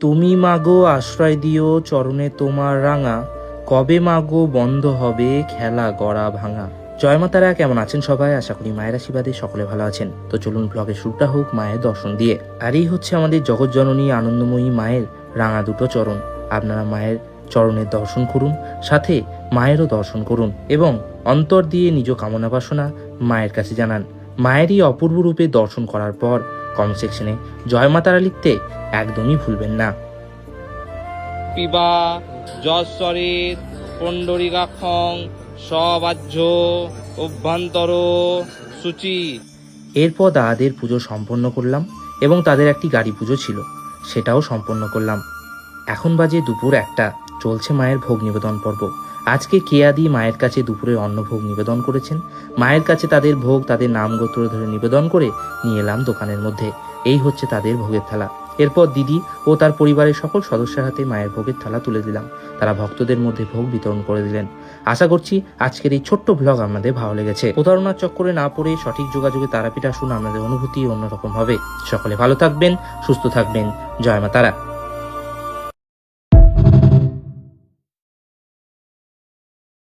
তুমি মাগো আশ্রয় দিও চরণে তোমার রাঙা, কবে মাগো বন্ধ হবে খেলা গড়া ভাঙা। জয় মা তারা, কেমন আছেন সবাই? আশা করি মায়ের আশীর্বাদে সকলে ভালো আছেন। তো চলুন ব্লগের শুরুটা হোক মায়ের দর্শন দিয়ে। আর এই হচ্ছে আমাদের জগৎজননী আনন্দময়ী মায়ের রাঙা দুটো চরণ। আপনারা মায়ের চরণের দর্শন করুন, সাথে মায়েরও দর্শন করুন এবং অন্তর দিয়ে নিজ কামনা বাসনা মায়ের কাছে জানান। মায়েরই অপূর্ব রূপে দর্শন করার পর কমেন্ট সেকশনে জয় মা তারা লিখতে একদমই ভুলবেন না। পিবা যশ্বরের পণ্ডরিকাক্ষং সবাহ্য অভ্যন্তর সূচি। এরপর দাদাদের পুজো সম্পন্ন করলাম এবং তাদের একটি গাড়ি পুজো ছিল, সেটাও সম্পন্ন করলাম। এখন বাজে দুপুর 1টা, চলছে মায়ের ভোগ নিবেদন পর্ব। আজকে কেয়াদি মায়ের কাছে দুপুরে অন্নভোগ নিবেদন করেছেন। মায়ের কাছে তাদের ভোগ তাদের নাম গোত্র ধরে নিবেদন করে নিয়ে এলাম দোকানের মধ্যে। এই হচ্ছে তাদের ভোগের থালা। এরপর দিদি ও তার পরিবারের সকল সদস্যের হাতে মায়ের ভোগের থালা তুলে দিলাম। তারা ভক্তদের মধ্যে ভোগ বিতরণ করে দিলেন। আশা করছি আজকের এই ছোট্ট ব্লগ আপনাদের ভালো লেগেছে। প্রতারণার চক্করে না পড়ে সঠিক যোগাযোগে তারাপীঠ আসুন, আপনাদের অনুভূতি অন্যরকম হবে। সকলে ভালো থাকবেন, সুস্থ থাকবেন। জয় মা তারা।